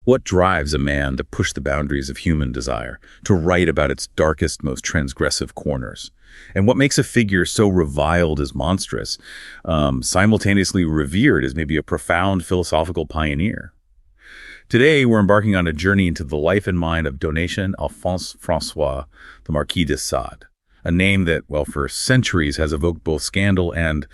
What drives a man to push the boundaries of human desire, to write about its darkest, most transgressive corners? And what makes a figure so reviled as monstrous, simultaneously revered as maybe a profound philosophical pioneer? Today, we're embarking on a journey into the life and mind of Donatien Alphonse François, the Marquis de Sade, a name that, well, for centuries has evoked both scandal and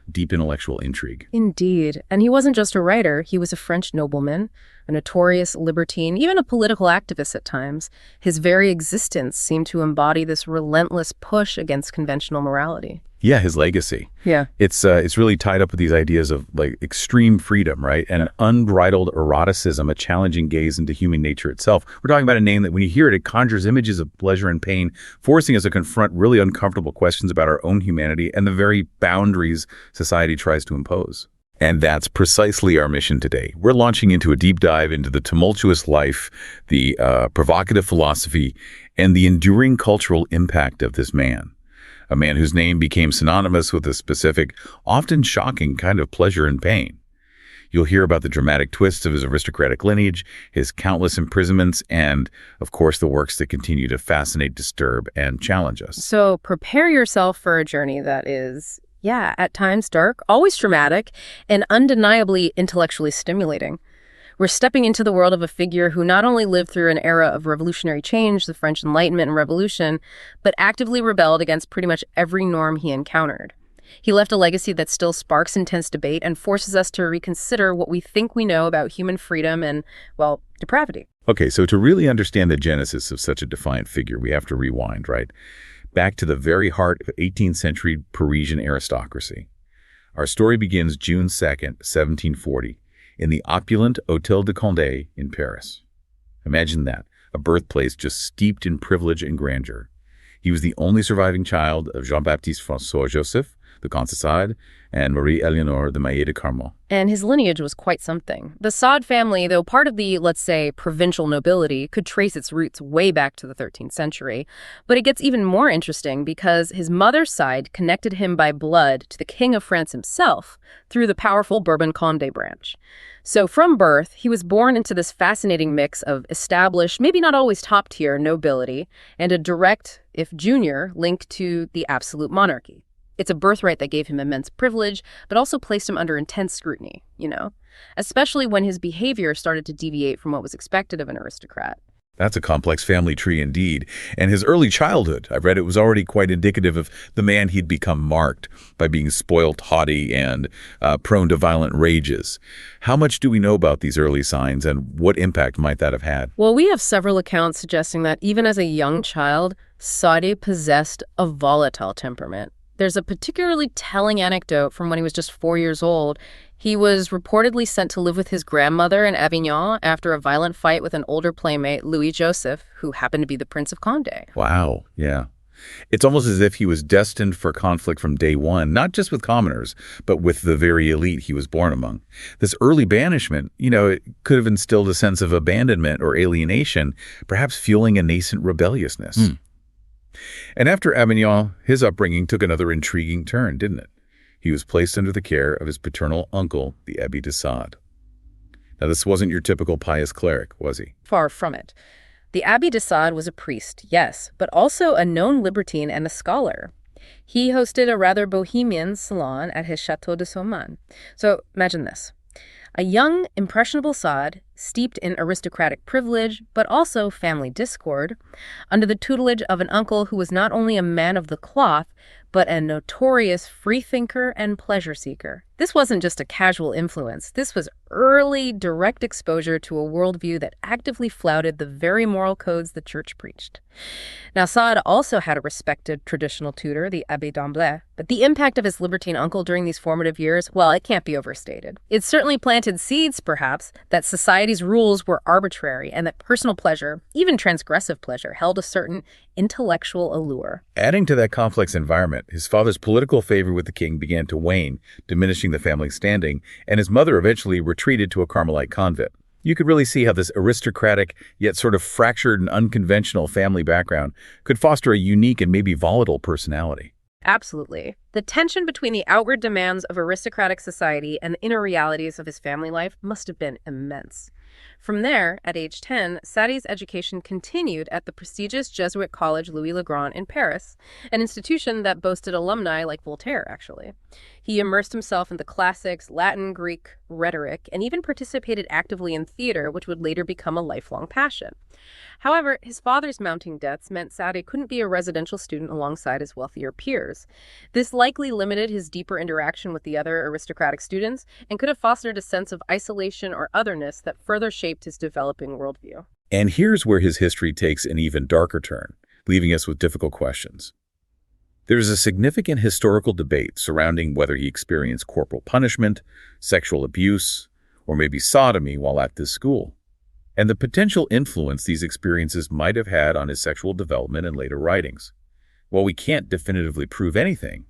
deep intellectual intrigue. Indeed. And he wasn't just a writer. He was a French nobleman, a notorious libertine, even a political activist at times. His very existence seemed to embody this relentless push against conventional morality. Yeah, his legacy. Yeah. It's really tied up with these ideas of like extreme freedom, right? And unbridled eroticism, a challenging gaze into human nature itself. We're talking about a name that when you hear it, it conjures images of pleasure and pain, forcing us to confront really uncomfortable questions about our own humanity and the very boundaries society tries to impose. And that's precisely our mission today. We're launching into a deep dive into the tumultuous life, the provocative philosophy, and the enduring cultural impact of this man. A man whose name became synonymous with a specific, often shocking kind of pleasure and pain. You'll hear about the dramatic twists of his aristocratic lineage, his countless imprisonments, and, of course, the works that continue to fascinate, disturb, and challenge us. So prepare yourself for a journey that is, at times dark, always dramatic, and undeniably intellectually stimulating. We're stepping into the world of a figure who not only lived through an era of revolutionary change, the French Enlightenment and Revolution, but actively rebelled against pretty much every norm he encountered. He left a legacy that still sparks intense debate and forces us to reconsider what we think we know about human freedom and, well, depravity. Okay, so to really understand the genesis of such a defiant figure, we have to rewind, right? Back to the very heart of 18th century Parisian aristocracy. Our story begins June 2nd, 1740. In the opulent Hôtel de Condé in Paris. Imagine that, a birthplace just steeped in privilege and grandeur. He was the only surviving child of Jean-Baptiste François Joseph, the Comte de Sade, and Marie-Éléonore de Maillet de Carmont. And his lineage was quite something. The Sade family, though part of the, let's say, provincial nobility, could trace its roots way back to the 13th century. But it gets even more interesting because his mother's side connected him by blood to the King of France himself through the powerful Bourbon-Condé branch. So from birth, he was born into this fascinating mix of established, maybe not always top-tier nobility, and a direct, if junior, link to the absolute monarchy. It's a birthright that gave him immense privilege, but also placed him under intense scrutiny, especially when his behavior started to deviate from what was expected of an aristocrat. That's a complex family tree indeed. And his early childhood, I've read it was already quite indicative of the man he'd become marked by being spoilt, haughty, and prone to violent rages. How much do we know about these early signs, and what impact might that have had? Well, we have several accounts suggesting that even as a young child, Sade possessed a volatile temperament. There's a particularly telling anecdote from when he was just 4 years old. He was reportedly sent to live with his grandmother in Avignon after a violent fight with an older playmate, Louis Joseph, who happened to be the Prince of Condé. Wow, yeah. It's almost as if he was destined for conflict from day one, not just with commoners, but with the very elite he was born among. This early banishment, it could have instilled a sense of abandonment or alienation, perhaps fueling a nascent rebelliousness. And after Avignon, his upbringing took another intriguing turn, didn't it? He was placed under the care of his paternal uncle, the Abbé de Sade. Now, this wasn't your typical pious cleric, was he? Far from it. The Abbé de Sade was a priest, yes, but also a known libertine and a scholar. He hosted a rather bohemian salon at his Château de Saumon. So imagine this. A young, impressionable Sade, steeped in aristocratic privilege, but also family discord, under the tutelage of an uncle who was not only a man of the cloth, but a notorious freethinker and pleasure seeker. This wasn't just a casual influence. This was early, direct exposure to a worldview that actively flouted the very moral codes the church preached. Now, Sade also had a respected traditional tutor, the Abbé d'Amblay, but the impact of his libertine uncle during these formative years, well, it can't be overstated. It certainly planted seeds, perhaps, that society's rules were arbitrary and that personal pleasure, even transgressive pleasure, held a certain intellectual allure. Adding to that complex environment, his father's political favor with the king began to wane, diminishing the family's standing, and his mother eventually retreated to a Carmelite convent. You could really see how this aristocratic, yet sort of fractured and unconventional family background could foster a unique and maybe volatile personality. Absolutely. The tension between the outward demands of aristocratic society and the inner realities of his family life must have been immense. From there, at age 10, Sade's education continued at the prestigious Jesuit college Louis le Grand in Paris, an institution that boasted alumni like Voltaire, actually. He immersed himself in the classics, Latin, Greek, rhetoric, and even participated actively in theater, which would later become a lifelong passion. However, his father's mounting debts meant Sade couldn't be a residential student alongside his wealthier peers. This likely limited his deeper interaction with the other aristocratic students and could have fostered a sense of isolation or otherness that further shaped his developing worldview. And here's where his history takes an even darker turn, leaving us with difficult questions. There's a significant historical debate surrounding whether he experienced corporal punishment, sexual abuse, or maybe sodomy while at this school, and the potential influence these experiences might have had on his sexual development and later writings. While we can't definitively prove anything,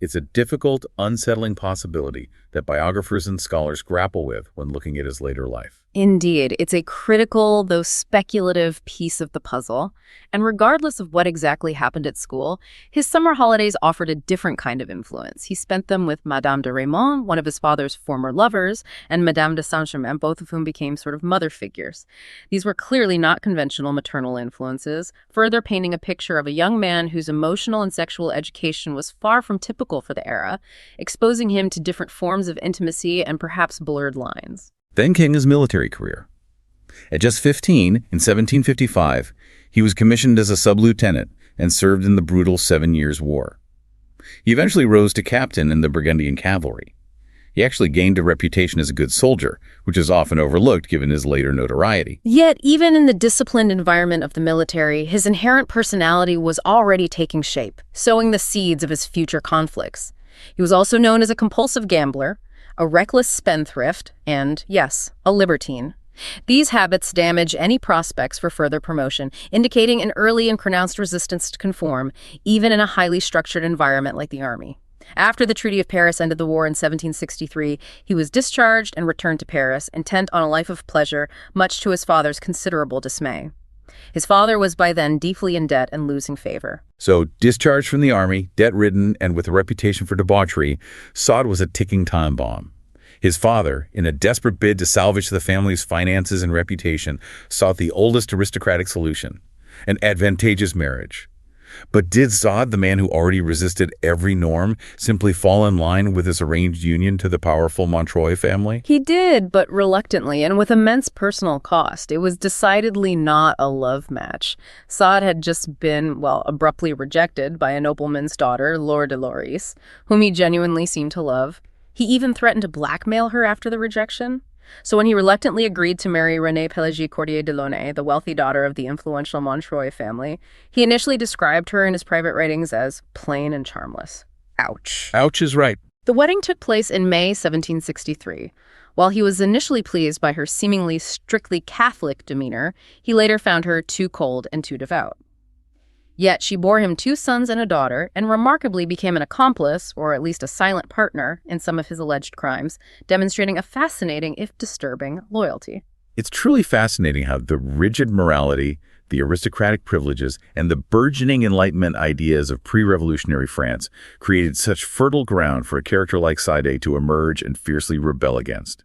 it's a difficult, unsettling possibility that biographers and scholars grapple with when looking at his later life. Indeed, it's a critical, though speculative, piece of the puzzle. And regardless of what exactly happened at school, his summer holidays offered a different kind of influence. He spent them with Madame de Raymond, one of his father's former lovers, and Madame de Saint-Germain, both of whom became sort of mother figures. These were clearly not conventional maternal influences, further painting a picture of a young man whose emotional and sexual education was far from typical for the era, exposing him to different forms of intimacy and perhaps blurred lines. Then came his military career. At just 15, in 1755, he was commissioned as a sub-lieutenant and served in the brutal 7 Years' War. He eventually rose to captain in the Burgundian cavalry. He actually gained a reputation as a good soldier, which is often overlooked given his later notoriety. Yet, even in the disciplined environment of the military, his inherent personality was already taking shape, sowing the seeds of his future conflicts. He was also known as a compulsive gambler, a reckless spendthrift, and, yes, a libertine. These habits damage any prospects for further promotion, indicating an early and pronounced resistance to conform, even in a highly structured environment like the army. After the Treaty of Paris ended the war in 1763, he was discharged and returned to Paris, intent on a life of pleasure, much to his father's considerable dismay. His father was by then deeply in debt and losing favor. So, discharged from the army, debt-ridden, and with a reputation for debauchery, Sade was a ticking time bomb. His father, in a desperate bid to salvage the family's finances and reputation, sought the oldest aristocratic solution, an advantageous marriage. But did Sade, the man who already resisted every norm, simply fall in line with this arranged union to the powerful Montreuil family? He did, but reluctantly and with immense personal cost. It was decidedly not a love match. Sade had just been, abruptly rejected by a nobleman's daughter, Laure de Lauris, whom he genuinely seemed to love. He even threatened to blackmail her after the rejection. So when he reluctantly agreed to marry Renée Pélagie Cordier de Launay, the wealthy daughter of the influential Montreuil family, he initially described her in his private writings as plain and charmless. Ouch. Ouch is right. The wedding took place in May 1763. While he was initially pleased by her seemingly strictly Catholic demeanor, he later found her too cold and too devout. Yet she bore him 2 sons and a daughter, and remarkably became an accomplice, or at least a silent partner, in some of his alleged crimes, demonstrating a fascinating, if disturbing, loyalty. It's truly fascinating how the rigid morality, the aristocratic privileges, and the burgeoning Enlightenment ideas of pre-revolutionary France created such fertile ground for a character like Sade to emerge and fiercely rebel against.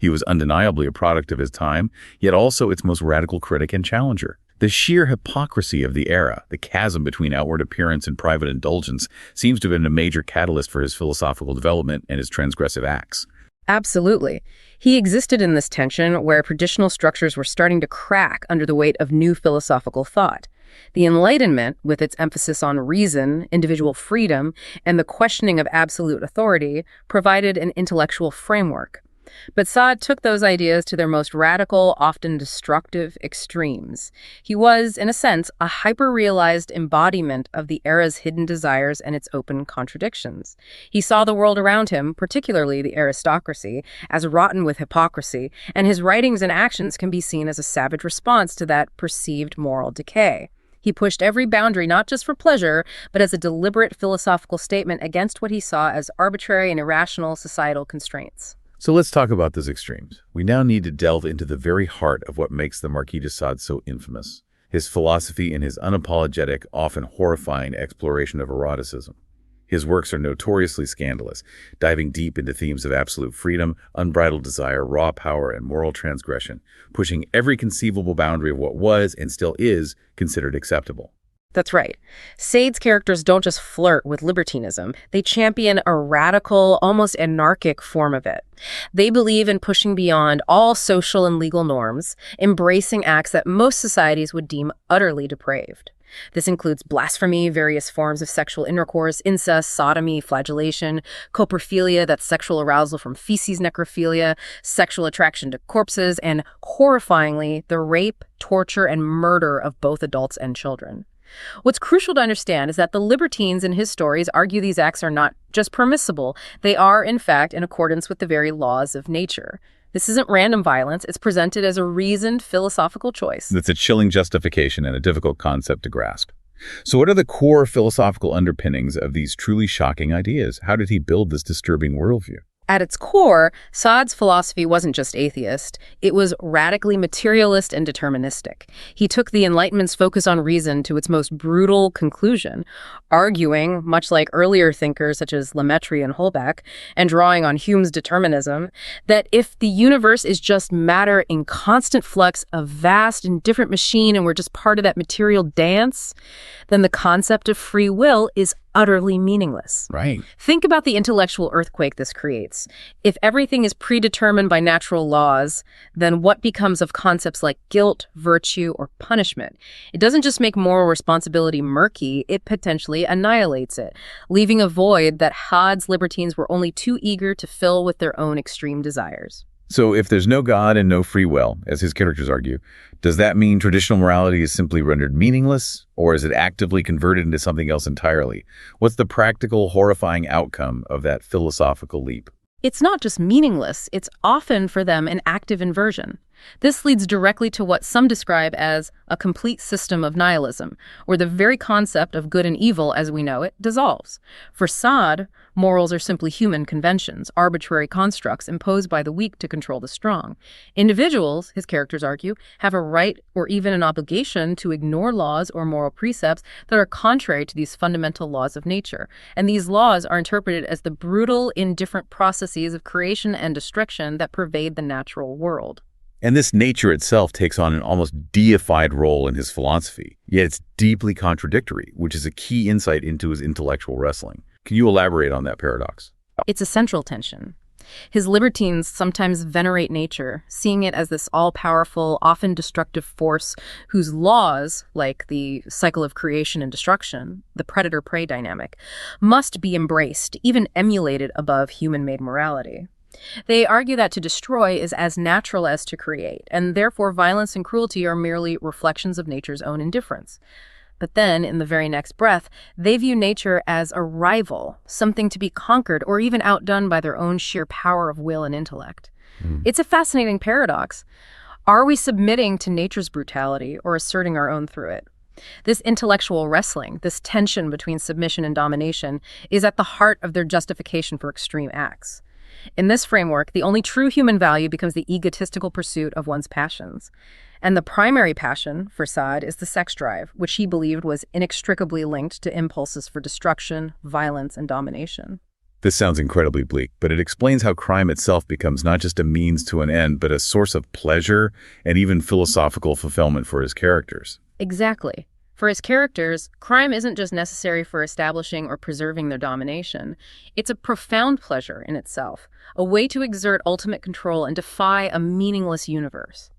He was undeniably a product of his time, yet also its most radical critic and challenger. The sheer hypocrisy of the era, the chasm between outward appearance and private indulgence, seems to have been a major catalyst for his philosophical development and his transgressive acts. Absolutely. He existed in this tension where traditional structures were starting to crack under the weight of new philosophical thought. The Enlightenment, with its emphasis on reason, individual freedom, and the questioning of absolute authority, provided an intellectual framework. But Sade took those ideas to their most radical, often destructive extremes. He was, in a sense, a hyper-realized embodiment of the era's hidden desires and its open contradictions. He saw the world around him, particularly the aristocracy, as rotten with hypocrisy, and his writings and actions can be seen as a savage response to that perceived moral decay. He pushed every boundary not just for pleasure, but as a deliberate philosophical statement against what he saw as arbitrary and irrational societal constraints. So let's talk about those extremes. We now need to delve into the very heart of what makes the Marquis de Sade so infamous, his philosophy and his unapologetic, often horrifying exploration of eroticism. His works are notoriously scandalous, diving deep into themes of absolute freedom, unbridled desire, raw power, and moral transgression, pushing every conceivable boundary of what was and still is considered acceptable. That's right. Sade's characters don't just flirt with libertinism. They champion a radical, almost anarchic form of it. They believe in pushing beyond all social and legal norms, embracing acts that most societies would deem utterly depraved. This includes blasphemy, various forms of sexual intercourse, incest, sodomy, flagellation, coprophilia, that's sexual arousal from feces necrophilia, sexual attraction to corpses, and, horrifyingly, the rape, torture, and murder of both adults and children. What's crucial to understand is that the libertines in his stories argue these acts are not just permissible, they are, in fact, in accordance with the very laws of nature. This isn't random violence, it's presented as a reasoned philosophical choice. That's a chilling justification and a difficult concept to grasp. So what are the core philosophical underpinnings of these truly shocking ideas? How did he build this disturbing worldview? At its core, Sade's philosophy wasn't just atheist, it was radically materialist and deterministic. He took the Enlightenment's focus on reason to its most brutal conclusion, arguing, much like earlier thinkers such as Lemaitre and Holbach, and drawing on Hume's determinism, that if the universe is just matter in constant flux, a vast and different machine, and we're just part of that material dance, then the concept of free will is utterly meaningless. Right. Think about the intellectual earthquake this creates. If everything is predetermined by natural laws, then what becomes of concepts like guilt, virtue, or punishment? It doesn't just make moral responsibility murky, it potentially annihilates it, leaving a void that Sade's libertines were only too eager to fill with their own extreme desires. So if there's no God and no free will, as his characters argue, does that mean traditional morality is simply rendered meaningless, or is it actively converted into something else entirely? What's the practical, horrifying outcome of that philosophical leap? It's not just meaningless, it's often for them an active inversion. This leads directly to what some describe as a complete system of nihilism, where the very concept of good and evil as we know it dissolves. For Sade, morals are simply human conventions, arbitrary constructs imposed by the weak to control the strong. Individuals, his characters argue, have a right or even an obligation to ignore laws or moral precepts that are contrary to these fundamental laws of nature. And these laws are interpreted as the brutal, indifferent processes of creation and destruction that pervade the natural world. And this nature itself takes on an almost deified role in his philosophy, yet it's deeply contradictory, which is a key insight into his intellectual wrestling. Can you elaborate on that paradox? It's a central tension. His libertines sometimes venerate nature, seeing it as this all-powerful, often destructive force whose laws, like the cycle of creation and destruction, the predator-prey dynamic, must be embraced, even emulated above human-made morality. They argue that to destroy is as natural as to create, and therefore violence and cruelty are merely reflections of nature's own indifference. But then, in the very next breath, they view nature as a rival, something to be conquered or even outdone by their own sheer power of will and intellect. It's a fascinating paradox. Are we submitting to nature's brutality or asserting our own through it? This intellectual wrestling, this tension between submission and domination, is at the heart of their justification for extreme acts. In this framework, the only true human value becomes the egotistical pursuit of one's passions. And the primary passion for Sade is the sex drive, which he believed was inextricably linked to impulses for destruction, violence, and domination. This sounds incredibly bleak, but it explains how crime itself becomes not just a means to an end, but a source of pleasure and even philosophical fulfillment for his characters. Exactly. For his characters, crime isn't just necessary for establishing or preserving their domination. It's a profound pleasure in itself, a way to exert ultimate control and defy a meaningless universe.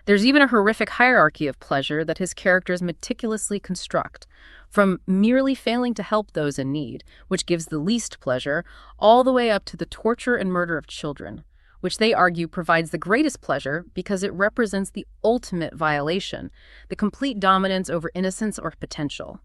There's even a horrific hierarchy of pleasure that his characters meticulously construct, from merely failing to help those in need, which gives the least pleasure, all the way up to the torture and murder of children, which they argue provides the greatest pleasure because it represents the ultimate violation, the complete dominance over innocence or potential.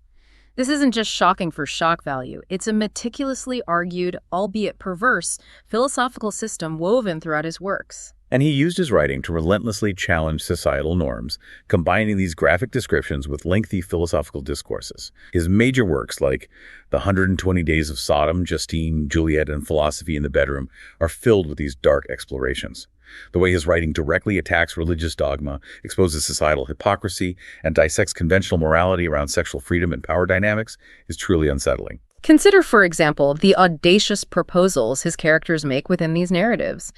This isn't just shocking for shock value, it's a meticulously argued, albeit perverse, philosophical system woven throughout his works. And he used his writing to relentlessly challenge societal norms, combining these graphic descriptions with lengthy philosophical discourses. His major works, like The 120 Days of Sodom, Justine, Juliet, and Philosophy in the Bedroom, are filled with these dark explorations. The way his writing directly attacks religious dogma, exposes societal hypocrisy, and dissects conventional morality around sexual freedom and power dynamics is truly unsettling. Consider, for example, the audacious proposals his characters make within these narratives.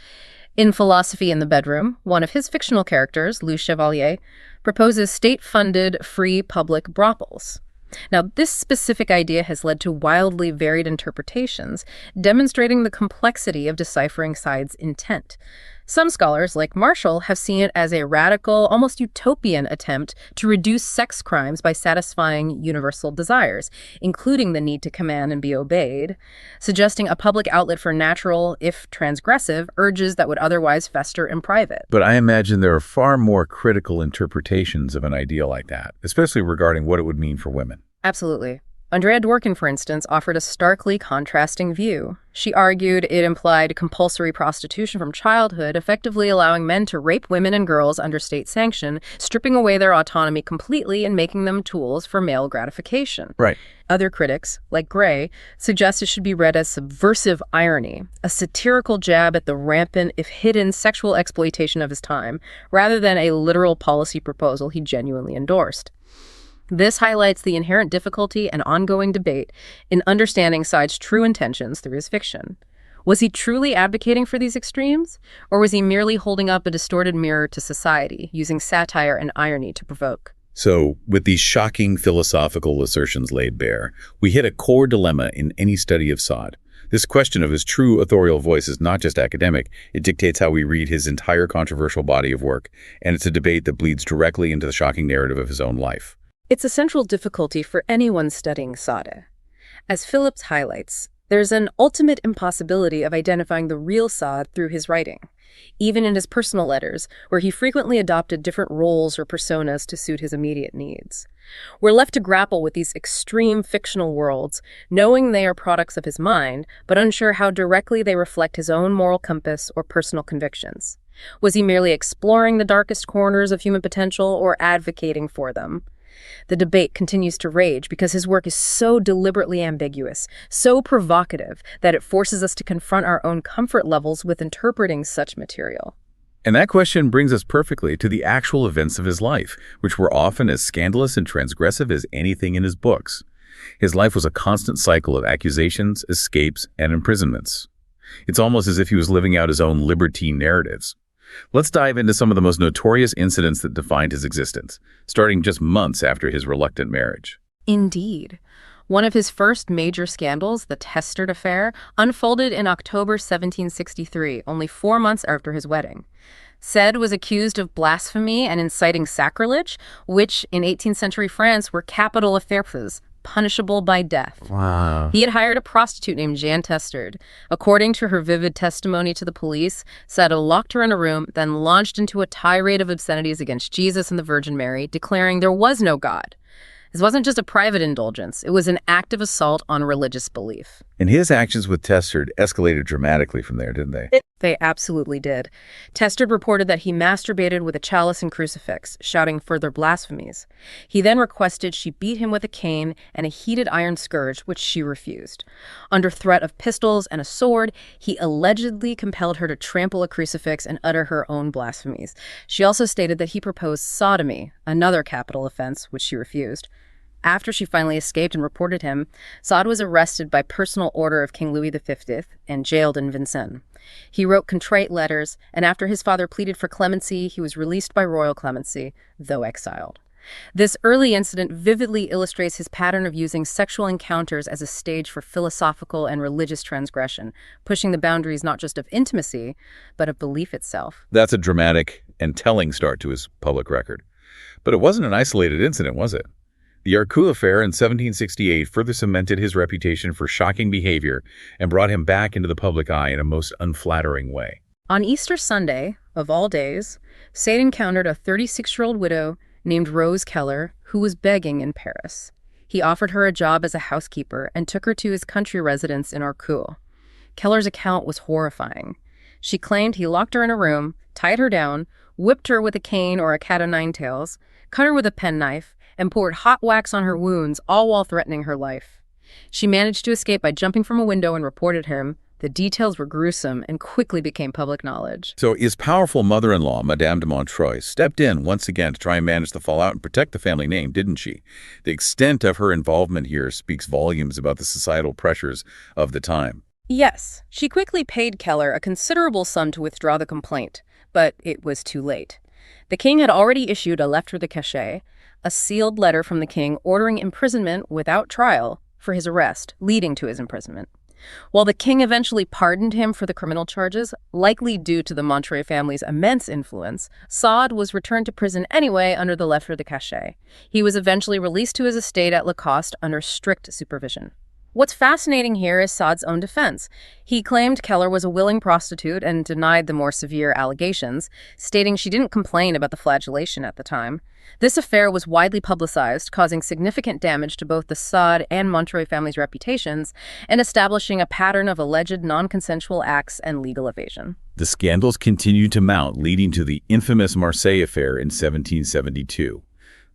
In Philosophy in the Bedroom, one of his fictional characters, Louis Chevalier, proposes state-funded, free public brothels. Now, this specific idea has led to wildly varied interpretations, demonstrating the complexity of deciphering Sade's intent. Some scholars, like Marshall, have seen it as a radical, almost utopian attempt to reduce sex crimes by satisfying universal desires, including the need to command and be obeyed, suggesting a public outlet for natural, if transgressive, urges that would otherwise fester in private. But I imagine there are far more critical interpretations of an idea like that, especially regarding what it would mean for women. Absolutely. Andrea Dworkin, for instance, offered a starkly contrasting view. She argued it implied compulsory prostitution from childhood, effectively allowing men to rape women and girls under state sanction, stripping away their autonomy completely and making them tools for male gratification. Right. Other critics, like Gray, suggest it should be read as subversive irony, a satirical jab at the rampant, if hidden, sexual exploitation of his time, rather than a literal policy proposal he genuinely endorsed. This highlights the inherent difficulty and ongoing debate in understanding Sade's true intentions through his fiction. Was he truly advocating for these extremes, or was he merely holding up a distorted mirror to society, using satire and irony to provoke? So, with these shocking philosophical assertions laid bare, we hit a core dilemma in any study of Sade. This question of his true authorial voice is not just academic, it dictates how we read his entire controversial body of work, and it's a debate that bleeds directly into the shocking narrative of his own life. It's a central difficulty for anyone studying Sade. As Phillips highlights, there's an ultimate impossibility of identifying the real Sade through his writing, even in his personal letters, where he frequently adopted different roles or personas to suit his immediate needs. We're left to grapple with these extreme fictional worlds, knowing they are products of his mind, but unsure how directly they reflect his own moral compass or personal convictions. Was he merely exploring the darkest corners of human potential or advocating for them? The debate continues to rage because his work is so deliberately ambiguous, so provocative, that it forces us to confront our own comfort levels with interpreting such material. And that question brings us perfectly to the actual events of his life, which were often as scandalous and transgressive as anything in his books. His life was a constant cycle of accusations, escapes, and imprisonments. It's almost as if he was living out his own libertine narratives. Let's dive into some of the most notorious incidents that defined his existence, starting just months after his reluctant marriage. Indeed. One of his first major scandals, the Testard affair, unfolded in October 1763, only 4 months after his wedding. Sade was accused of blasphemy and inciting sacrilege, which in 18th century France were capital offenses, punishable by death. Wow. He had hired a prostitute named Jeanne Testard. According to her vivid testimony to the police, Sade locked her in a room, then launched into a tirade of obscenities against Jesus and the Virgin Mary, declaring there was no God. This wasn't just a private indulgence. It was an active assault on religious belief. And his actions with Testard escalated dramatically from there, didn't they? They absolutely did. Testard reported that he masturbated with a chalice and crucifix, shouting further blasphemies. He then requested she beat him with a cane and a heated iron scourge, which she refused. Under threat of pistols and a sword, he allegedly compelled her to trample a crucifix and utter her own blasphemies. She also stated that he proposed sodomy, another capital offense, which she refused. After she finally escaped and reported him, Sade was arrested by personal order of King Louis XV and jailed in Vincennes. He wrote contrite letters, and after his father pleaded for clemency, he was released by royal clemency, though exiled. This early incident vividly illustrates his pattern of using sexual encounters as a stage for philosophical and religious transgression, pushing the boundaries not just of intimacy, but of belief itself. That's a dramatic and telling start to his public record. But it wasn't an isolated incident, was it? The Arcou affair in 1768 further cemented his reputation for shocking behavior and brought him back into the public eye in a most unflattering way. On Easter Sunday, of all days, Sade encountered a 36-year-old widow named Rose Keller who was begging in Paris. He offered her a job as a housekeeper and took her to his country residence in Arcou. Keller's account was horrifying. She claimed he locked her in a room, tied her down, whipped her with a cane or a cat o' nine tails, cut her with a penknife, and poured hot wax on her wounds, all while threatening her life. She managed to escape by jumping from a window and reported him, The details were gruesome and quickly became public knowledge. So his powerful mother-in-law, Madame de Montreuil, stepped in once again to try and manage the fallout and protect the family name, didn't she? The extent of her involvement here speaks volumes about the societal pressures of the time. Yes, she quickly paid Keller a considerable sum to withdraw the complaint, but it was too late. The king had already issued a lettre de cachet, a sealed letter from the king ordering imprisonment without trial for his arrest, leading to his imprisonment. While the king eventually pardoned him for the criminal charges, likely due to the Montreuil family's immense influence, Sade was returned to prison anyway under the lettre de cachet. He was eventually released to his estate at Lacoste under strict supervision. What's fascinating here is Sade's own defense. He claimed Keller was a willing prostitute and denied the more severe allegations, stating she didn't complain about the flagellation at the time. This affair was widely publicized, causing significant damage to both the Sade and Montreuil families' reputations and establishing a pattern of alleged non-consensual acts and legal evasion. The scandals continued to mount, leading to the infamous Marseille affair in 1772.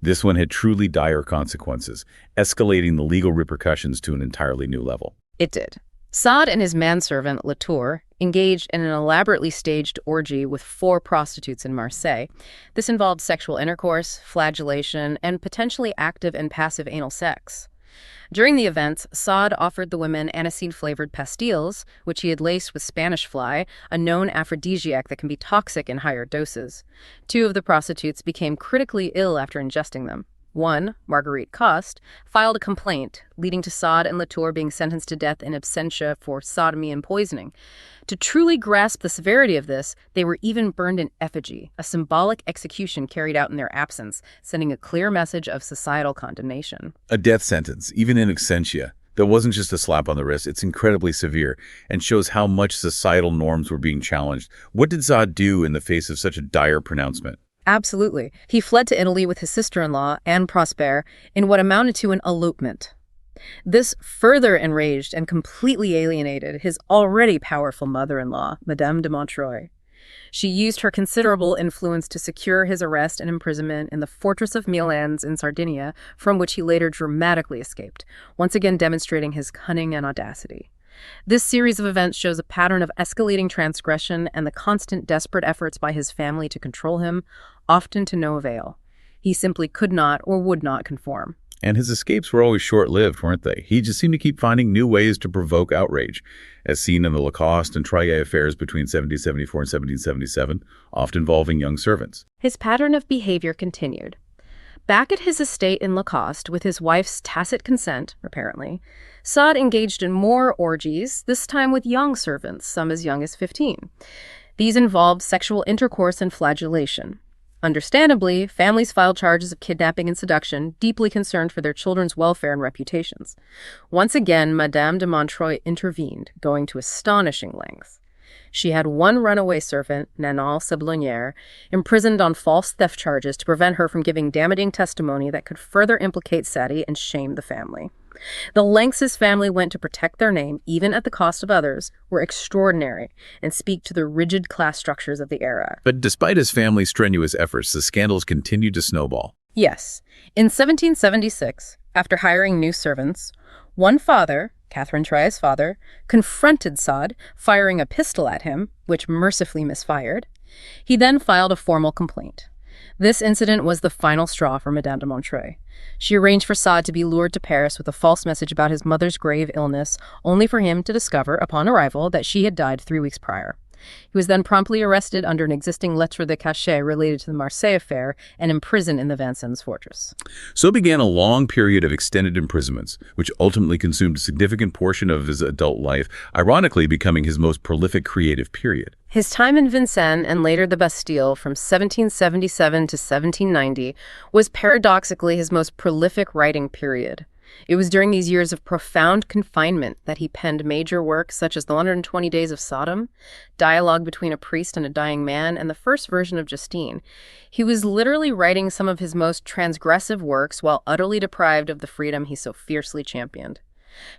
This one had truly dire consequences, escalating the legal repercussions to an entirely new level. It did. Sade and his manservant, Latour, engaged in an elaborately staged orgy with 4 prostitutes in Marseille. This involved sexual intercourse, flagellation, and potentially active and passive anal sex. During the events, Sade offered the women aniseed-flavored pastilles, which he had laced with Spanish fly, a known aphrodisiac that can be toxic in higher doses. 2 of the prostitutes became critically ill after ingesting them. One, Marguerite Coste, filed a complaint, leading to Sade and Latour being sentenced to death in absentia for sodomy and poisoning. To truly grasp the severity of this, they were even burned in effigy, a symbolic execution carried out in their absence, sending a clear message of societal condemnation. A death sentence, even in absentia. That wasn't just a slap on the wrist, it's incredibly severe and shows how much societal norms were being challenged. What did Sade do in the face of such a dire pronouncement? Absolutely. He fled to Italy with his sister-in-law, Anne Prosper, in what amounted to an elopement. This further enraged and completely alienated his already powerful mother-in-law, Madame de Montreuil. She used her considerable influence to secure his arrest and imprisonment in the fortress of Milans in Sardinia, from which he later dramatically escaped, once again demonstrating his cunning and audacity. This series of events shows a pattern of escalating transgression and the constant desperate efforts by his family to control him, often to no avail. He simply could not or would not conform. And his escapes were always short-lived, weren't they? He just seemed to keep finding new ways to provoke outrage, as seen in the Lacoste and Traillet affairs between 1774 and 1777, often involving young servants. His pattern of behavior continued. Back at his estate in Lacoste, with his wife's tacit consent, apparently, Sade engaged in more orgies, this time with young servants, some as young as 15. These involved sexual intercourse and flagellation. Understandably, families filed charges of kidnapping and seduction, deeply concerned for their children's welfare and reputations. Once again, Madame de Montreuil intervened, going to astonishing lengths. She had one runaway servant, Nanon Sablonnière, imprisoned on false theft charges to prevent her from giving damaging testimony that could further implicate Sade and shame the family. The lengths his family went to protect their name, even at the cost of others, were extraordinary and speak to the rigid class structures of the era. But despite his family's strenuous efforts, the scandals continued to snowball. Yes. In 1776, after hiring new servants, one father, Catherine Trailla's father, confronted Sade, firing a pistol at him, which mercifully misfired. He then filed a formal complaint. This incident was the final straw for Madame de Montreuil. She arranged for Sade to be lured to Paris with a false message about his mother's grave illness, only for him to discover, upon arrival, that she had died 3 weeks prior. He was then promptly arrested under an existing lettre de cachet related to the Marseille affair and imprisoned in the Vincennes fortress. So began a long period of extended imprisonments, which ultimately consumed a significant portion of his adult life, ironically becoming his most prolific creative period. His time in Vincennes and later the Bastille from 1777 to 1790 was paradoxically his most prolific writing period. It was during these years of profound confinement that he penned major works such as The 120 Days of Sodom, Dialogue Between a Priest and a Dying Man, and the first version of Justine. He was literally writing some of his most transgressive works while utterly deprived of the freedom he so fiercely championed.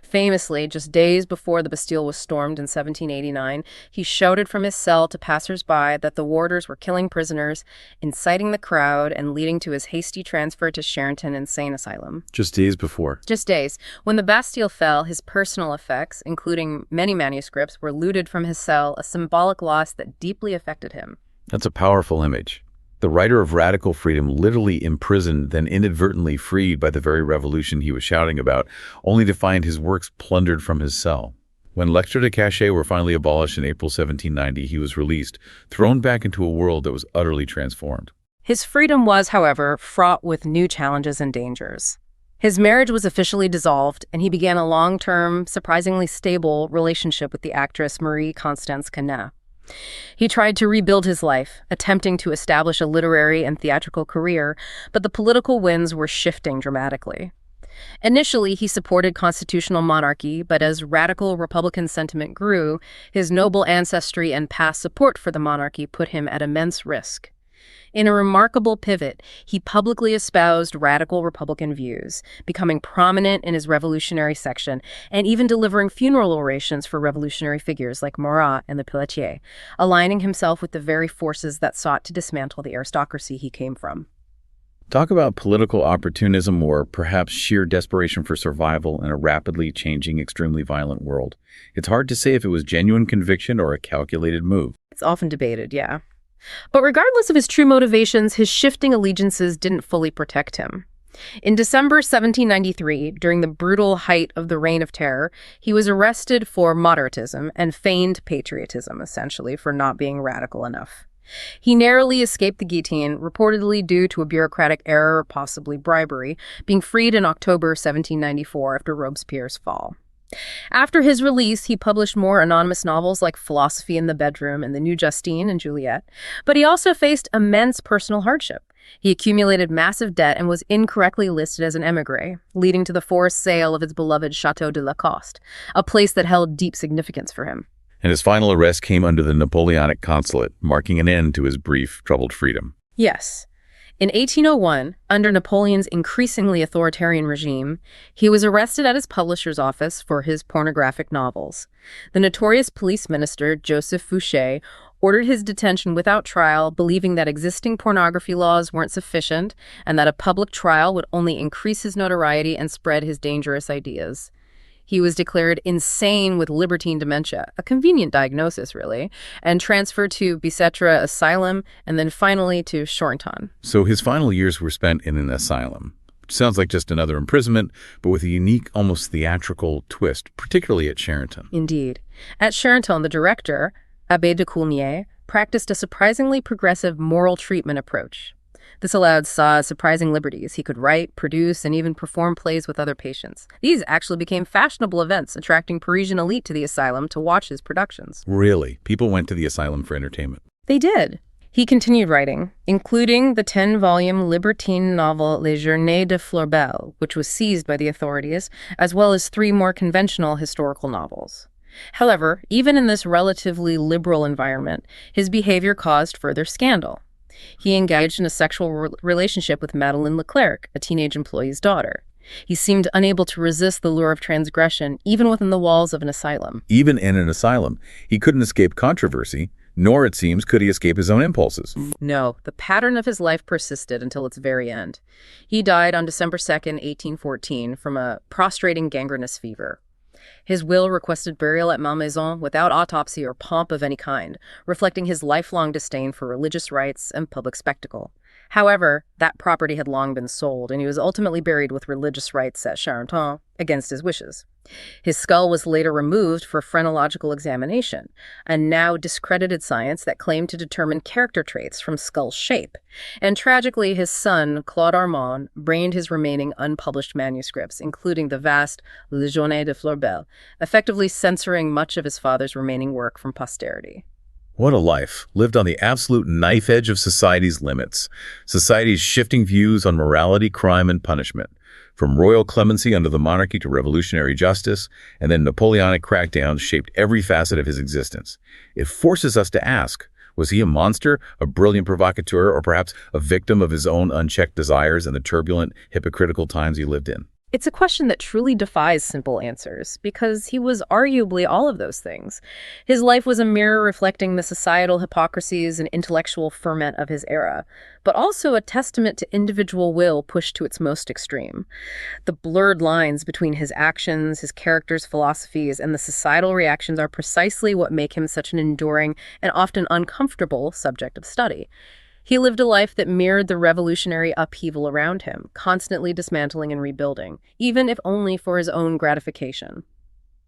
Famously, just days before the Bastille was stormed in 1789, he shouted from his cell to passers-by that the warders were killing prisoners, inciting the crowd, and leading to his hasty transfer to Charenton Insane Asylum. Just days before. Just days. When the Bastille fell, his personal effects, including many manuscripts, were looted from his cell, a symbolic loss that deeply affected him. That's a powerful image. The writer of radical freedom literally imprisoned, then inadvertently freed by the very revolution he was shouting about, only to find his works plundered from his cell. When lectures de cachet were finally abolished in April 1790, he was released, thrown back into a world that was utterly transformed. His freedom was, however, fraught with new challenges and dangers. His marriage was officially dissolved, and he began a long-term, surprisingly stable relationship with the actress Marie-Constance Cannet. He tried to rebuild his life, attempting to establish a literary and theatrical career, but the political winds were shifting dramatically. Initially, he supported constitutional monarchy, but as radical Republican sentiment grew, his noble ancestry and past support for the monarchy put him at immense risk. In a remarkable pivot, he publicly espoused radical Republican views, becoming prominent in his revolutionary section and even delivering funeral orations for revolutionary figures like Marat and Lepelletier, aligning himself with the very forces that sought to dismantle the aristocracy he came from. Talk about political opportunism or perhaps sheer desperation for survival in a rapidly changing, extremely violent world. It's hard to say if it was genuine conviction or a calculated move. It's often debated, yeah. But regardless of his true motivations, his shifting allegiances didn't fully protect him. In December 1793, during the brutal height of the Reign of Terror, he was arrested for moderatism and feigned patriotism, essentially, for not being radical enough. He narrowly escaped the guillotine, reportedly due to a bureaucratic error or possibly bribery, being freed in October 1794 after Robespierre's fall. After his release, he published more anonymous novels like Philosophy in the Bedroom and The New Justine and Juliet, but he also faced immense personal hardship. He accumulated massive debt and was incorrectly listed as an émigré, leading to the forced sale of his beloved Château de Lacoste, a place that held deep significance for him. And his final arrest came under the Napoleonic consulate, marking an end to his brief, troubled freedom. Yes. In 1801, under Napoleon's increasingly authoritarian regime, he was arrested at his publisher's office for his pornographic novels. The notorious police minister, Joseph Fouché, ordered his detention without trial, believing that existing pornography laws weren't sufficient and that a public trial would only increase his notoriety and spread his dangerous ideas. He was declared insane with libertine dementia, a convenient diagnosis, really, and transferred to Bicêtre Asylum and then finally to Charenton. So his final years were spent in an asylum. Which sounds like just another imprisonment, but with a unique, almost theatrical twist, particularly at Charenton. Indeed. At Charenton, the director, Abbé de Coulnier, practiced a surprisingly progressive moral treatment approach. This allowed Sade surprising liberties. He could write, produce, and even perform plays with other patients. These actually became fashionable events, attracting Parisian elite to the asylum to watch his productions. Really? People went to the asylum for entertainment? They did. He continued writing, including the 10-volume libertine novel Les Journées de Florbel, which was seized by the authorities, as well as 3 more conventional historical novels. However, even in this relatively liberal environment, his behavior caused further scandal. He engaged in a sexual relationship with Madeleine Leclerc, a teenage employee's daughter. He seemed unable to resist the lure of transgression, even within the walls of an asylum. Even in an asylum, he couldn't escape controversy, nor, it seems, could he escape his own impulses. No, the pattern of his life persisted until its very end. He died on December 2nd, 1814, from a prostrating gangrenous fever. His will requested burial at Malmaison without autopsy or pomp of any kind, reflecting his lifelong disdain for religious rites and public spectacle. However, that property had long been sold, and he was ultimately buried with religious rites at Charenton against his wishes. His skull was later removed for phrenological examination, a now discredited science that claimed to determine character traits from skull shape. And tragically, his son, Claude Armand, brained his remaining unpublished manuscripts, including the vast Les Journées de Florbel, effectively censoring much of his father's remaining work from posterity. What a life, lived on the absolute knife edge of society's limits, society's shifting views on morality, crime, and punishment. From royal clemency under the monarchy to revolutionary justice, and then Napoleonic crackdowns shaped every facet of his existence. It forces us to ask, was he a monster, a brilliant provocateur, or perhaps a victim of his own unchecked desires and the turbulent, hypocritical times he lived in? It's a question that truly defies simple answers, because he was arguably all of those things. His life was a mirror reflecting the societal hypocrisies and intellectual ferment of his era, but also a testament to individual will pushed to its most extreme. The blurred lines between his actions, his characters' philosophies, and the societal reactions are precisely what make him such an enduring and often uncomfortable subject of study. He lived a life that mirrored the revolutionary upheaval around him, constantly dismantling and rebuilding, even if only for his own gratification.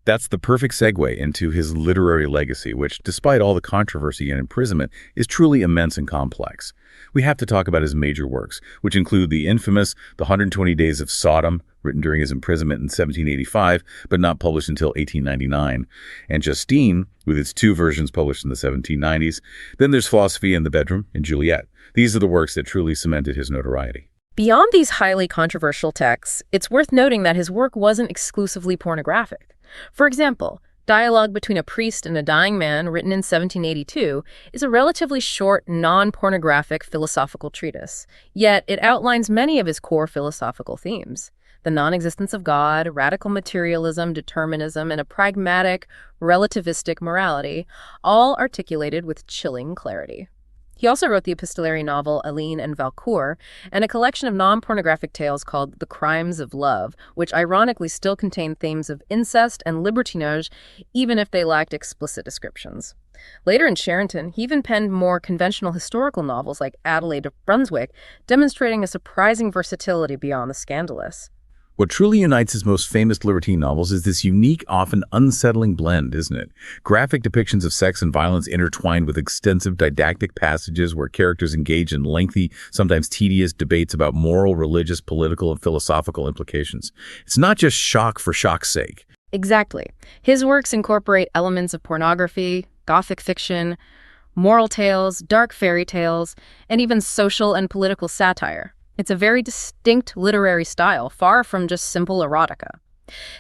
That's the perfect segue into his literary legacy, which, despite all the controversy and imprisonment, is truly immense and complex. We have to talk about his major works, which include the infamous The 120 Days of Sodom, written during his imprisonment in 1785, but not published until 1899, and Justine, with its two versions published in the 1790s. Then there's Philosophy in the Bedroom and Juliet. These are the works that truly cemented his notoriety. Beyond these highly controversial texts, it's worth noting that his work wasn't exclusively pornographic. For example, Dialogue Between a Priest and a Dying Man, written in 1782, is a relatively short, non-pornographic philosophical treatise, yet it outlines many of his core philosophical themes: the non-existence of God, radical materialism, determinism, and a pragmatic, relativistic morality, all articulated with chilling clarity. He also wrote the epistolary novel Aline and Valcour, and a collection of non-pornographic tales called The Crimes of Love, which ironically still contain themes of incest and libertinage, even if they lacked explicit descriptions. Later in Sherrington, he even penned more conventional historical novels like Adelaide of Brunswick, demonstrating a surprising versatility beyond the scandalous. What truly unites his most famous libertine novels is this unique, often unsettling blend, isn't it? Graphic depictions of sex and violence intertwined with extensive didactic passages where characters engage in lengthy, sometimes tedious debates about moral, religious, political, and philosophical implications. It's not just shock for shock's sake. Exactly. His works incorporate elements of pornography, gothic fiction, moral tales, dark fairy tales, and even social and political satire. It's a very distinct literary style, far from just simple erotica.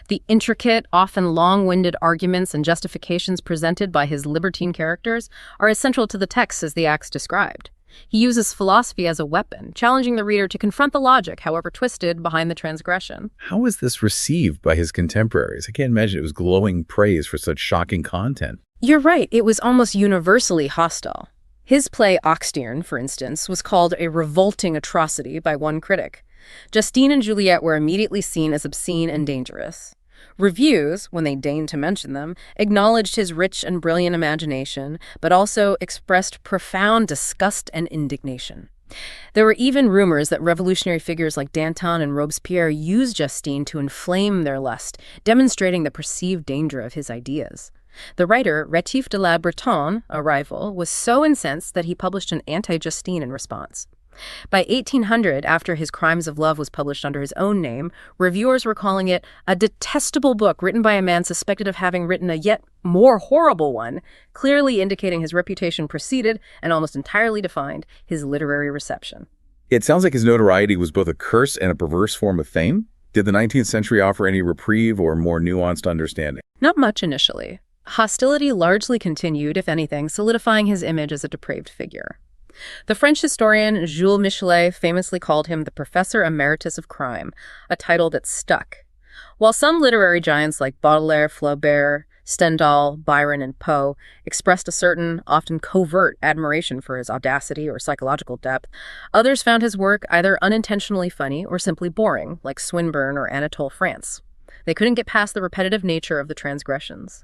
The intricate, often long-winded arguments and justifications presented by his libertine characters are as central to the text as the acts described. He uses philosophy as a weapon, challenging the reader to confront the logic, however twisted, behind the transgression. How was this received by his contemporaries? I can't imagine it was glowing praise for such shocking content. You're right, it was almost universally hostile. His play Oxtiern, for instance, was called a revolting atrocity by one critic. Justine and Juliet were immediately seen as obscene and dangerous. Reviews, when they deigned to mention them, acknowledged his rich and brilliant imagination, but also expressed profound disgust and indignation. There were even rumors that revolutionary figures like Danton and Robespierre used Justine to inflame their lust, demonstrating the perceived danger of his ideas. The writer, Rétif de la Bretonne, a rival, was so incensed that he published an anti-Justine in response. By 1800, after his Crimes of Love was published under his own name, reviewers were calling it a detestable book written by a man suspected of having written a yet more horrible one, clearly indicating his reputation preceded and almost entirely defined his literary reception. It sounds like his notoriety was both a curse and a perverse form of fame. Did the 19th century offer any reprieve or more nuanced understanding? Not much initially. Hostility largely continued, if anything, solidifying his image as a depraved figure. The French historian Jules Michelet famously called him the Professor Emeritus of Crime, a title that stuck. While some literary giants like Baudelaire, Flaubert, Stendhal, Byron, and Poe expressed a certain, often covert, admiration for his audacity or psychological depth, others found his work either unintentionally funny or simply boring, like Swinburne or Anatole France. They couldn't get past the repetitive nature of the transgressions.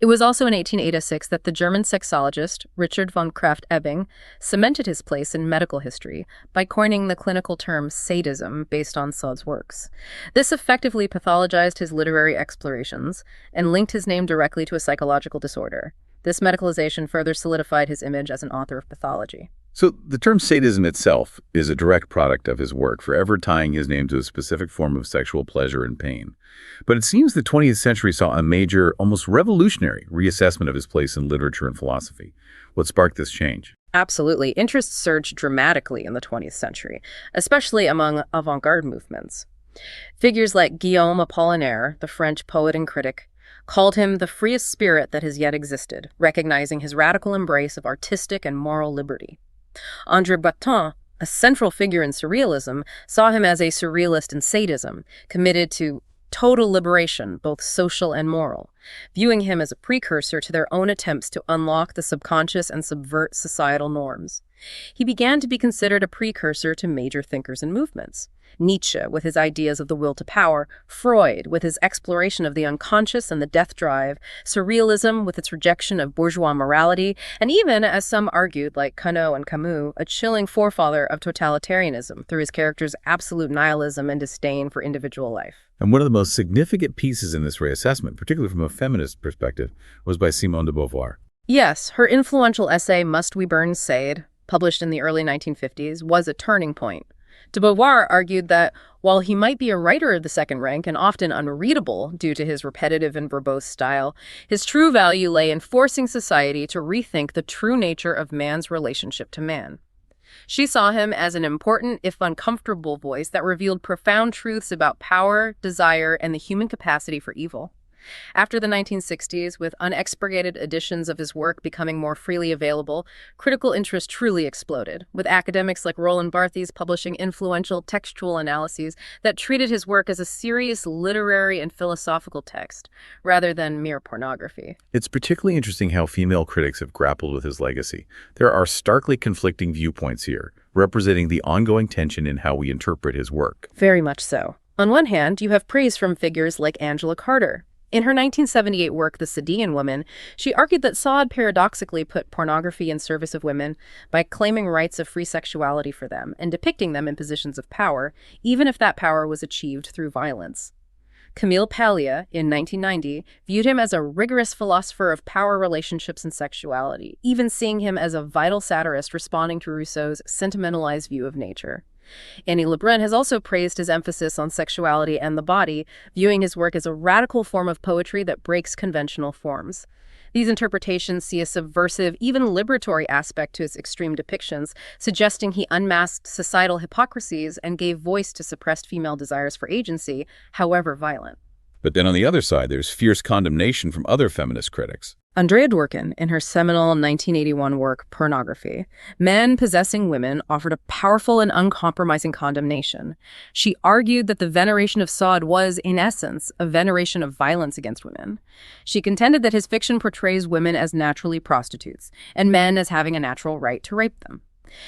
It was also in 1886 that the German sexologist Richard von Krafft-Ebing cemented his place in medical history by coining the clinical term sadism based on Sade's works. This effectively pathologized his literary explorations and linked his name directly to a psychological disorder. This medicalization further solidified his image as an author of pathology. So the term sadism itself is a direct product of his work, forever tying his name to a specific form of sexual pleasure and pain. But it seems the 20th century saw a major, almost revolutionary reassessment of his place in literature and philosophy. What sparked this change? Absolutely. Interest surged dramatically in the 20th century, especially among avant-garde movements. Figures like Guillaume Apollinaire, the French poet and critic, called him the freest spirit that has yet existed, recognizing his radical embrace of artistic and moral liberty. André Breton, a central figure in surrealism, saw him as a surrealist in sadism, committed to total liberation, both social and moral, viewing him as a precursor to their own attempts to unlock the subconscious and subvert societal norms. He began to be considered a precursor to major thinkers and movements. Nietzsche, with his ideas of the will to power, Freud, with his exploration of the unconscious and the death drive, surrealism, with its rejection of bourgeois morality, and even, as some argued, like Queneau and Camus, a chilling forefather of totalitarianism through his character's absolute nihilism and disdain for individual life. And one of the most significant pieces in this reassessment, particularly from a feminist perspective, was by Simone de Beauvoir. Yes, her influential essay, Must We Burn Sade, published in the early 1950s, was a turning point. De Beauvoir argued that while he might be a writer of the second rank and often unreadable due to his repetitive and verbose style, his true value lay in forcing society to rethink the true nature of man's relationship to man. She saw him as an important, if uncomfortable, voice that revealed profound truths about power, desire, and the human capacity for evil. After the 1960s, with unexpurgated editions of his work becoming more freely available, critical interest truly exploded, with academics like Roland Barthes publishing influential textual analyses that treated his work as a serious literary and philosophical text, rather than mere pornography. It's particularly interesting how female critics have grappled with his legacy. There are starkly conflicting viewpoints here, representing the ongoing tension in how we interpret his work. Very much so. On one hand, you have praise from figures like Angela Carter. In her 1978 work, The Sadean Woman, she argued that Sade paradoxically put pornography in service of women by claiming rights of free sexuality for them and depicting them in positions of power, even if that power was achieved through violence. Camille Paglia, in 1990, viewed him as a rigorous philosopher of power relationships and sexuality, even seeing him as a vital satirist responding to Rousseau's sentimentalized view of nature. Annie Lebrun has also praised his emphasis on sexuality and the body, viewing his work as a radical form of poetry that breaks conventional forms. These interpretations see a subversive, even liberatory aspect to his extreme depictions, suggesting he unmasked societal hypocrisies and gave voice to suppressed female desires for agency, however violent. But then on the other side, there's fierce condemnation from other feminist critics. Andrea Dworkin, in her seminal 1981 work, Pornography, Men Possessing Women, offered a powerful and uncompromising condemnation. She argued that the veneration of Sade was, in essence, a veneration of violence against women. She contended that his fiction portrays women as naturally prostitutes, and men as having a natural right to rape them,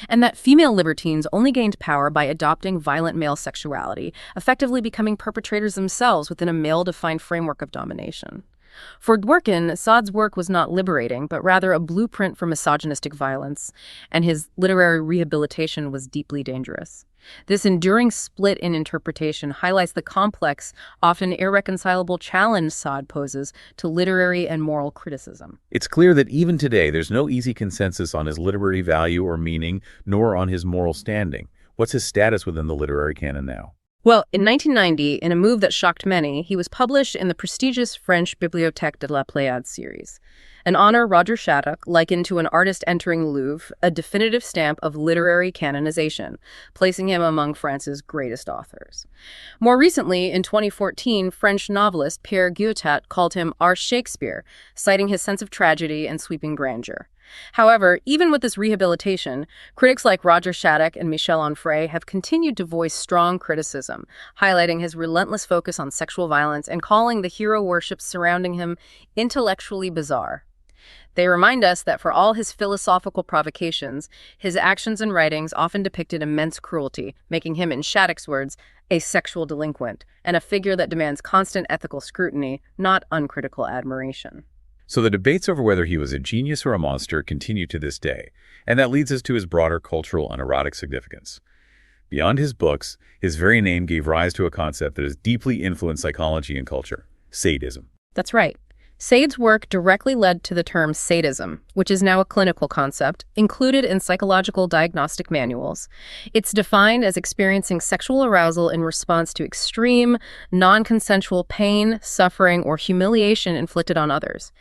and that female libertines only gained power by adopting violent male sexuality, effectively becoming perpetrators themselves within a male-defined framework of domination. For Dworkin, Sade's work was not liberating, but rather a blueprint for misogynistic violence, and his literary rehabilitation was deeply dangerous. This enduring split in interpretation highlights the complex, often irreconcilable challenge Sade poses to literary and moral criticism. It's clear that even today, there's no easy consensus on his literary value or meaning, nor on his moral standing. What's his status within the literary canon now? Well, in 1990, in a move that shocked many, he was published in the prestigious French Bibliothèque de la Pléiade series, an honor Roger Shattuck likened to an artist entering the Louvre, a definitive stamp of literary canonization, placing him among France's greatest authors. More recently, in 2014, French novelist Pierre Guyotat called him our Shakespeare, citing his sense of tragedy and sweeping grandeur. However, even with this rehabilitation, critics like Roger Shattuck and Michel Onfray have continued to voice strong criticism, highlighting his relentless focus on sexual violence and calling the hero worship surrounding him intellectually bizarre. They remind us that for all his philosophical provocations, his actions and writings often depicted immense cruelty, making him, in Shattuck's words, a sexual delinquent, and a figure that demands constant ethical scrutiny, not uncritical admiration. So the debates over whether he was a genius or a monster continue to this day, and that leads us to his broader cultural and erotic significance. Beyond his books, his very name gave rise to a concept that has deeply influenced psychology and culture: sadism. That's right. Sade's work directly led to the term sadism, which is now a clinical concept, included in psychological diagnostic manuals. It's defined as experiencing sexual arousal in response to extreme, non-consensual pain, suffering, or humiliation inflicted on others.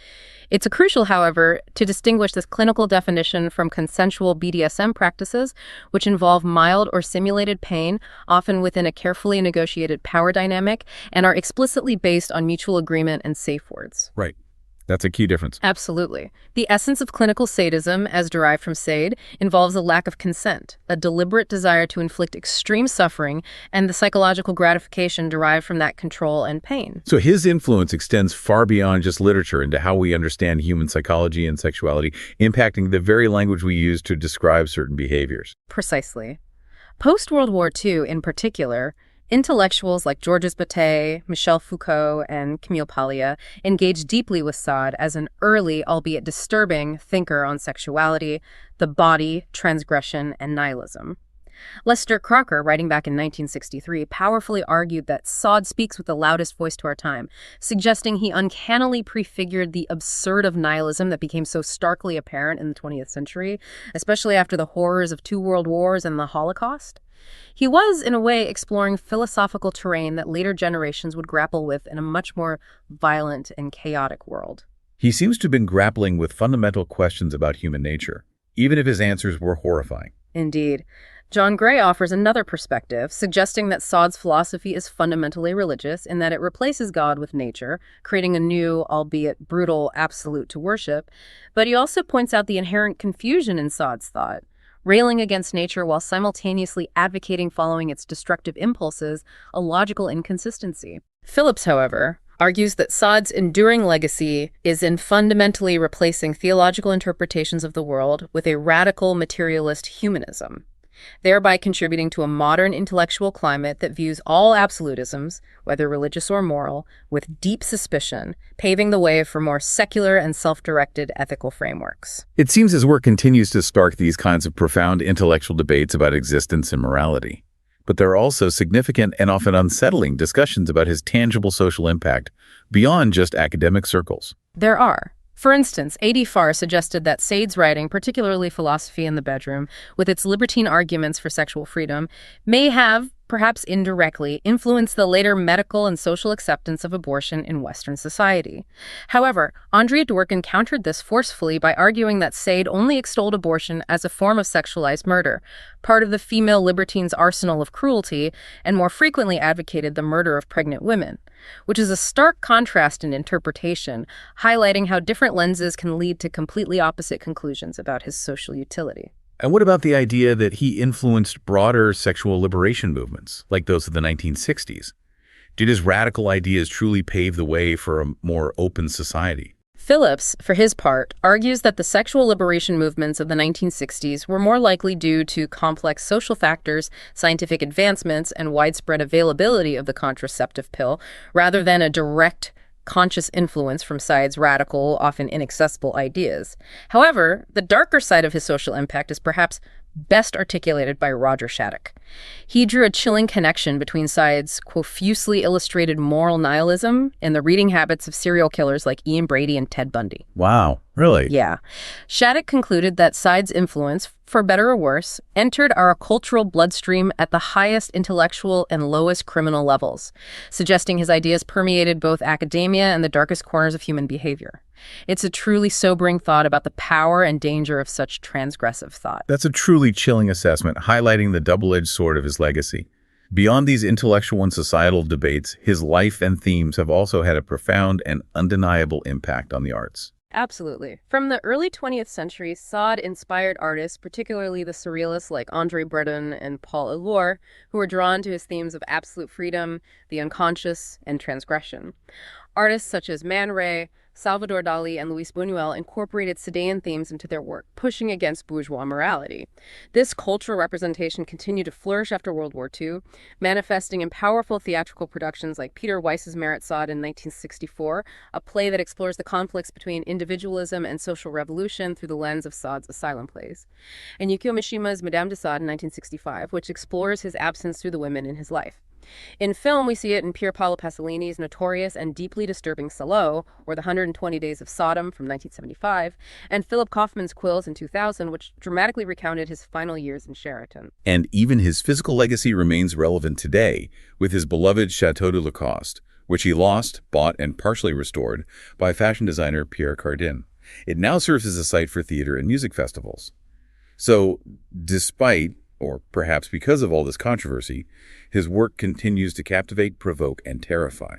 It's crucial, however, to distinguish this clinical definition from consensual BDSM practices, which involve mild or simulated pain, often within a carefully negotiated power dynamic, and are explicitly based on mutual agreement and safe words. Right. That's a key difference. Absolutely. The essence of clinical sadism, as derived from Sade, involves a lack of consent, a deliberate desire to inflict extreme suffering, and the psychological gratification derived from that control and pain. So his influence extends far beyond just literature into how we understand human psychology and sexuality, impacting the very language we use to describe certain behaviors. Precisely. Post-World War II, in particular, intellectuals like Georges Bataille, Michel Foucault, and Camille Paglia engaged deeply with Sade as an early, albeit disturbing, thinker on sexuality, the body, transgression, and nihilism. Lester Crocker, writing back in 1963, powerfully argued that Sade speaks with the loudest voice to our time, suggesting he uncannily prefigured the absurd of nihilism that became so starkly apparent in the 20th century, especially after the horrors of 2 world wars and the Holocaust. He was, in a way, exploring philosophical terrain that later generations would grapple with in a much more violent and chaotic world. He seems to have been grappling with fundamental questions about human nature, even if his answers were horrifying. Indeed. John Gray offers another perspective, suggesting that Sade's philosophy is fundamentally religious in that it replaces God with nature, creating a new, albeit brutal, absolute to worship. But he also points out the inherent confusion in Sade's thought. Railing against nature while simultaneously advocating following its destructive impulses, a logical inconsistency. Phillips, however, argues that Sade's enduring legacy is in fundamentally replacing theological interpretations of the world with a radical materialist humanism, thereby contributing to a modern intellectual climate that views all absolutisms, whether religious or moral, with deep suspicion, paving the way for more secular and self-directed ethical frameworks. It seems his work continues to spark these kinds of profound intellectual debates about existence and morality. But there are also significant and often unsettling discussions about his tangible social impact beyond just academic circles. There are. For instance, A.D. Farr suggested that Sade's writing, particularly Philosophy in the Bedroom, with its libertine arguments for sexual freedom, may have, perhaps indirectly, influenced the later medical and social acceptance of abortion in Western society. However, Andrea Dworkin countered this forcefully by arguing that Sade only extolled abortion as a form of sexualized murder, part of the female libertine's arsenal of cruelty, and more frequently advocated the murder of pregnant women, which is a stark contrast in interpretation, highlighting how different lenses can lead to completely opposite conclusions about his social utility. And what about the idea that he influenced broader sexual liberation movements, like those of the 1960s? Did his radical ideas truly pave the way for a more open society? Phillips, for his part, argues that the sexual liberation movements of the 1960s were more likely due to complex social factors, scientific advancements, and widespread availability of the contraceptive pill, rather than a direct conscious influence from Sade's radical, often inaccessible ideas. However, the darker side of his social impact is perhaps best articulated by Roger Shattuck. He drew a chilling connection between Sade's profusely illustrated moral nihilism and the reading habits of serial killers like Ian Brady and Ted Bundy. Wow, really? Yeah. Shattuck concluded that Sade's influence, for better or worse, entered our cultural bloodstream at the highest intellectual and lowest criminal levels, suggesting his ideas permeated both academia and the darkest corners of human behavior. It's a truly sobering thought about the power and danger of such transgressive thought. That's a truly chilling assessment, highlighting the double-edged sword of his legacy. Beyond these intellectual and societal debates, his life and themes have also had a profound and undeniable impact on the arts. Absolutely. From the early 20th century, Sade inspired artists, particularly the surrealists like André Breton and Paul Eluard, who were drawn to his themes of absolute freedom, the unconscious, and transgression. Artists such as Man Ray, Salvador Dali, and Luis Buñuel incorporated Sadean themes into their work, pushing against bourgeois morality. This cultural representation continued to flourish after World War II, manifesting in powerful theatrical productions like Peter Weiss's Merit Sade in 1964, a play that explores the conflicts between individualism and social revolution through the lens of Sade's asylum plays, and Yukio Mishima's Madame de Sade in 1965, which explores his absence through the women in his life. In film, we see it in Pier Paolo Pasolini's notorious and deeply disturbing Salo, or The 120 Days of Sodom from 1975, and Philip Kaufman's Quills in 2000, which dramatically recounted his final years in Sheraton. And even his physical legacy remains relevant today, with his beloved Chateau de Lacoste, which he lost, bought, and partially restored by fashion designer Pierre Cardin. It now serves as a site for theater and music festivals. So, despite, or perhaps because of all this controversy, his work continues to captivate, provoke, and terrify.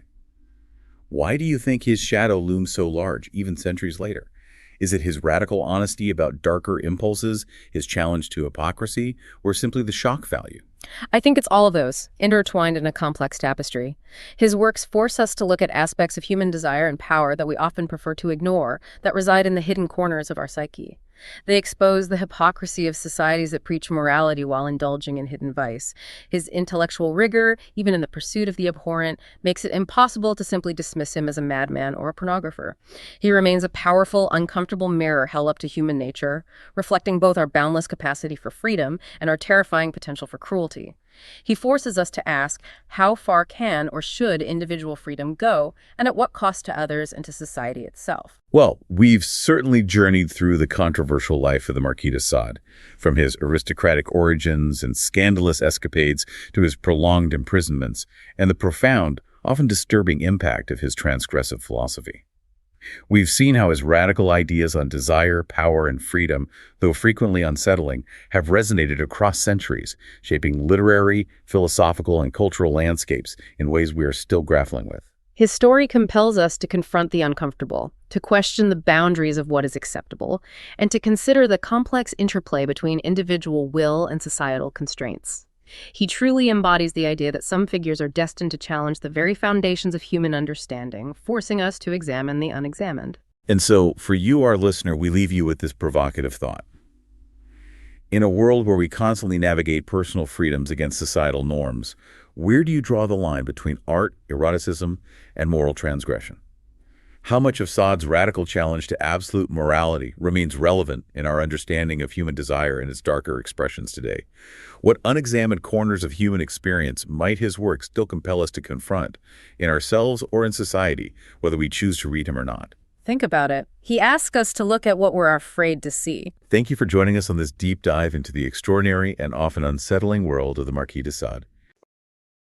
Why do you think his shadow looms so large, even centuries later? Is it his radical honesty about darker impulses, his challenge to hypocrisy, or simply the shock value? I think it's all of those, intertwined in a complex tapestry. His works force us to look at aspects of human desire and power that we often prefer to ignore, that reside in the hidden corners of our psyche. They expose the hypocrisy of societies that preach morality while indulging in hidden vice. His intellectual rigor, even in the pursuit of the abhorrent, makes it impossible to simply dismiss him as a madman or a pornographer. He remains a powerful, uncomfortable mirror held up to human nature, reflecting both our boundless capacity for freedom and our terrifying potential for cruelty. He forces us to ask, how far can or should individual freedom go, and at what cost to others and to society itself? Well, we've certainly journeyed through the controversial life of the Marquis de Sade, from his aristocratic origins and scandalous escapades to his prolonged imprisonments, and the profound, often disturbing impact of his transgressive philosophy. We've seen how his radical ideas on desire, power, and freedom, though frequently unsettling, have resonated across centuries, shaping literary, philosophical, and cultural landscapes in ways we are still grappling with. His story compels us to confront the uncomfortable, to question the boundaries of what is acceptable, and to consider the complex interplay between individual will and societal constraints. He truly embodies the idea that some figures are destined to challenge the very foundations of human understanding, forcing us to examine the unexamined. And so, for you, our listener, we leave you with this provocative thought. In a world where we constantly navigate personal freedoms against societal norms, where do you draw the line between art, eroticism, and moral transgression? How much of Sade's radical challenge to absolute morality remains relevant in our understanding of human desire and its darker expressions today? What unexamined corners of human experience might his work still compel us to confront, in ourselves or in society, whether we choose to read him or not? Think about it. He asks us to look at what we're afraid to see. Thank you for joining us on this deep dive into the extraordinary and often unsettling world of the Marquis de Sade.